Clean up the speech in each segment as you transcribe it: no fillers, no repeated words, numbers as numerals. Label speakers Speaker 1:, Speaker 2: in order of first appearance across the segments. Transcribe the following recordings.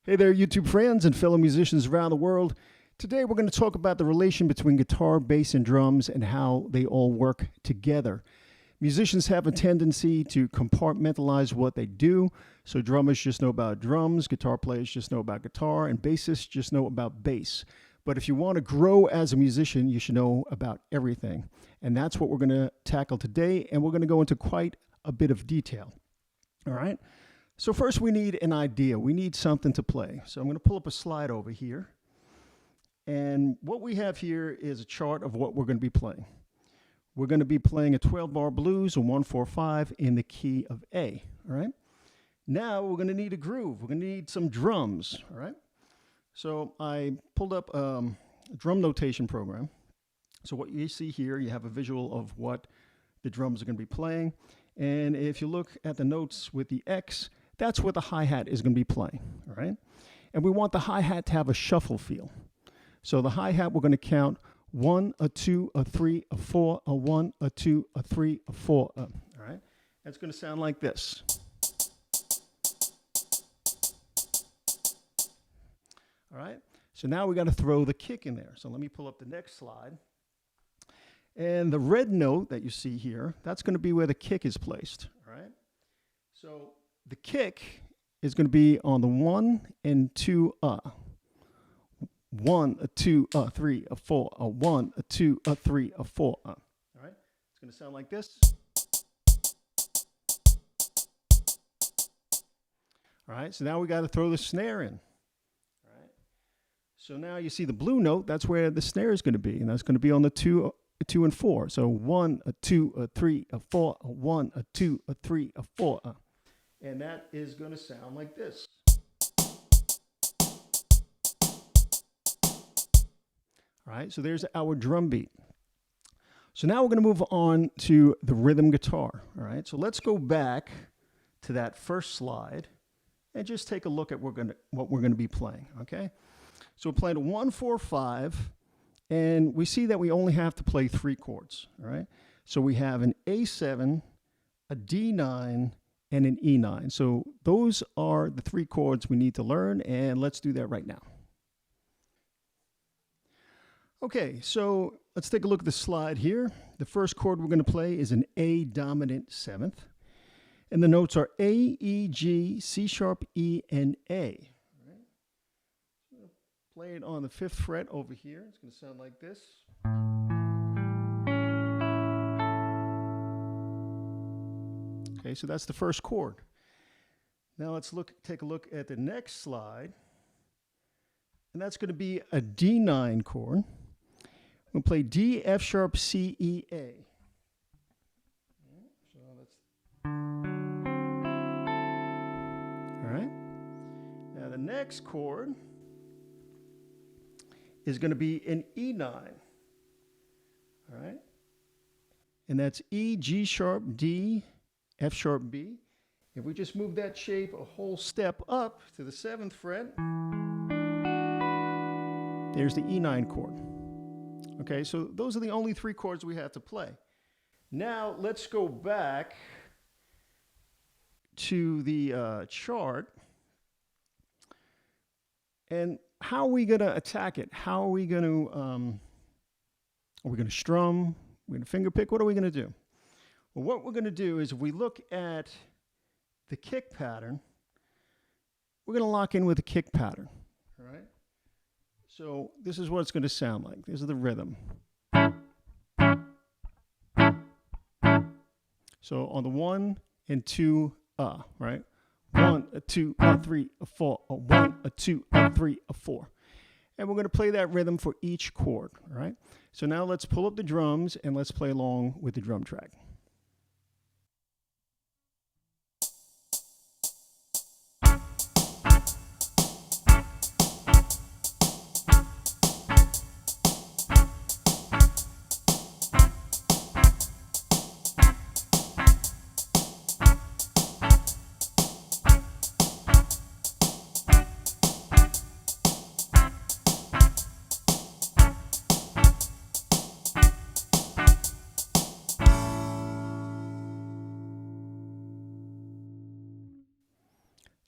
Speaker 1: Hey there, YouTube friends and fellow musicians around the world. Today we're going to talk about the relation between guitar, bass, and drums and how they all work together. Musicians have a tendency to compartmentalize what they do. So drummers just know about drums, guitar players just know about guitar, and bassists just know about bass. But if you want to grow as a musician, you should know about everything. And that's what we're going to tackle today, and we're going to go into quite a bit of detail. All right? So first we need an idea. We need something to play. So I'm going to pull up a slide over here. And what we have here is a chart of what we're going to be playing. We're going to be playing a 12-bar blues, a 1-4-5 in the key of A. All right? Now we're going to need a groove. We're going to need some drums. All right? So I pulled up a drum notation program. So what you see here, you have a visual of what the drums are going to be playing. And if you look at the notes with the X, that's where the hi-hat is going to be playing, all right? And we want the hi-hat to have a shuffle feel. So the hi-hat, we're going to count 1, a 2, a 3, a 4, a 1, a 2, a 3, a 4, all right? That's going to sound like this. All right? So now we got to throw the kick in there. So let me pull up the next slide. And the red note that you see here, that's going to be where the kick is placed, all right? So the kick is going to be on the 1 and 2, 1, a 2, a 3, a 4, a 1, a 2, a 3, a 4, all right? It's going to sound like this. All right, so now we got to throw the snare in. All right? So now you see the blue note, that's where the snare is going to be, and that's going to be on the 2 and 4. So 1, a 2, a 3, a 4, a 1, a 2, a 3, a 4. And that is going to sound like this. All right, so there's our drum beat. So now we're going to move on to the rhythm guitar. All right, so let's go back to that first slide and just take a look at what we're going to be playing. Okay, so we're playing a 1-4-5. And we see that we only have to play 3 chords, all right? So we have an A7, a D9, and an E9. So those are the 3 chords we need to learn, and let's do that right now. Okay, so let's take a look at the slide here. The first chord we're going to play is an A dominant 7th. And the notes are A, E, G, C sharp, E, and A. Play it on the 5th fret over here. It's going to sound like this. Okay, so that's the first chord. Now let's take a look at the next slide. And that's going to be a D9 chord. We'll play D, F sharp, C, E, A. So that's all right. Now the next chord is going to be an E9, all right? And that's E, G sharp, D, F sharp, B. If we just move that shape a whole step up to the 7th fret, there's the E9 chord. Okay, so those are the only 3 chords we have to play. Now let's go back to the chart. And how are we going to attack it? How are we going to strum? We're going to finger pick? What are we going to do? Well, what we're going to do is if we look at the kick pattern, we're going to lock in with the kick pattern, all right? So this is what it's going to sound like. This is the rhythm. So on the 1 and 2, right? 1, a 2, a 3, a 4, a 1, a 2, a 3, a 4. And we're going to play that rhythm for each chord, all right? So now let's pull up the drums and let's play along with the drum track.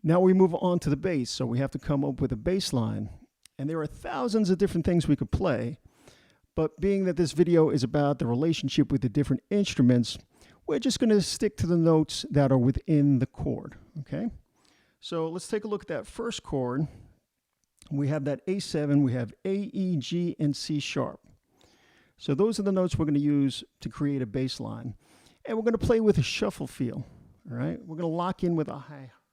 Speaker 1: Now we move on to the bass, so we have to come up with a bass line. And there are thousands of different things we could play, but being that this video is about the relationship with the different instruments, we're just going to stick to the notes that are within the chord, okay? So let's take a look at that first chord. We have that A7, we have A, E, G, and C sharp. So those are the notes we're going to use to create a bass line. And we're going to play with a shuffle feel, all right? We're going to lock in with a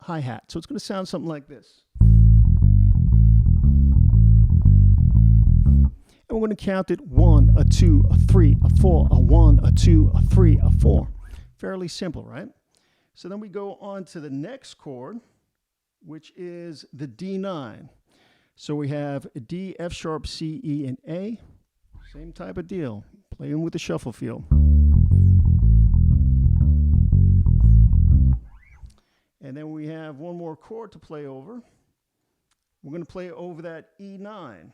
Speaker 1: hi-hat. So it's going to sound something like this. And we're going to count it 1, a 2, a 3, a 4, a 1, a 2, a 3, a 4. Fairly simple, right? So then we go on to the next chord, which is the D9. So we have a D, F sharp, C, E, and A. Same type of deal. Playing with the shuffle feel. And then we have one more chord to play over. We're going to play over that E9.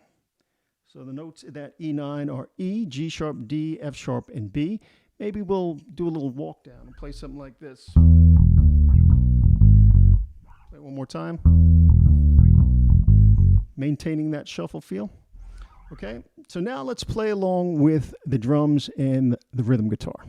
Speaker 1: So the notes in that E9 are E, G sharp, D, F sharp, and B. Maybe we'll do a little walk down and play something like this. Play one more time. Maintaining that shuffle feel. Okay, so now let's play along with the drums and the rhythm guitar.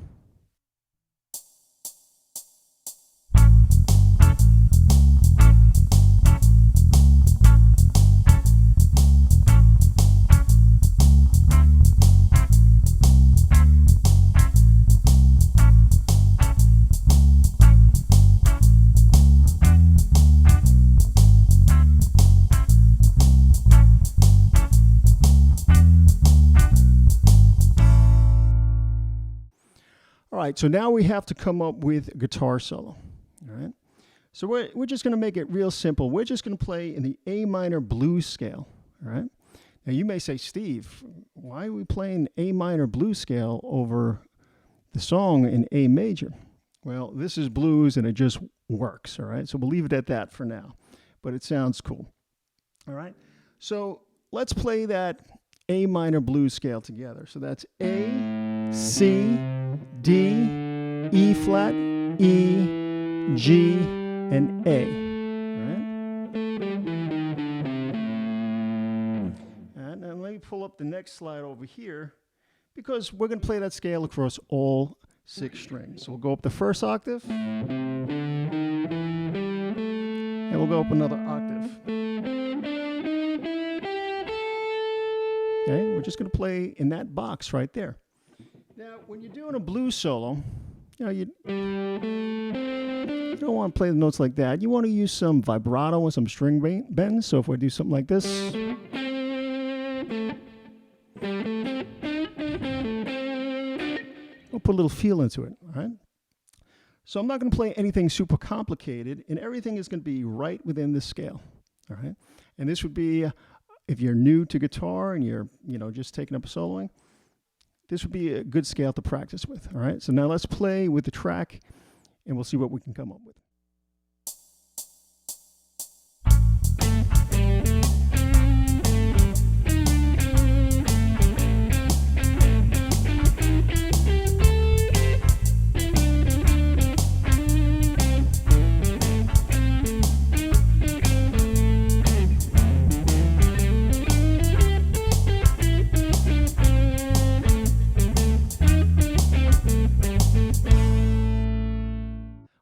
Speaker 1: All right, so now we have to come up with a guitar solo, all right? So we're just going to make it real simple. We're just going to play in the A minor blues scale, all right? Now you may say, Steve, why are we playing A minor blues scale over the song in A major? Well, this is blues and it just works, all right? So we'll leave it at that for now, but it sounds cool, all right? So let's play that A minor blues scale together. So that's A, C, D, E flat, E, G, and A. All right? And then let me pull up the next slide over here because we're going to play that scale across all 6 strings. So we'll go up the first octave, and we'll go up another octave. Okay, we're just going to play in that box right there. Now, when you're doing a blues solo, you don't want to play the notes like that. You want to use some vibrato and some string bends. So if we do something like this, we'll put a little feel into it, all right? So I'm not going to play anything super complicated, and everything is going to be right within this scale, all right? And this would be, if you're new to guitar and you're, just taking up soloing, this would be a good scale to practice with, all right? So now let's play with the track, and we'll see what we can come up with.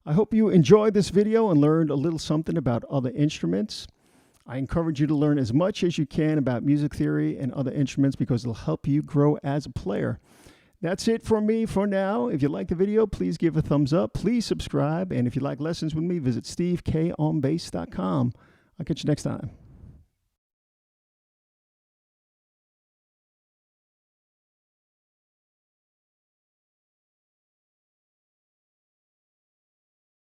Speaker 1: I hope you enjoyed this video and learned a little something about other instruments. I encourage you to learn as much as you can about music theory and other instruments because it'll help you grow as a player. That's it for me for now. If you like the video, please give a thumbs up. Please subscribe. And if you'd like lessons with me, visit stevekonbass.com. I'll catch you next time.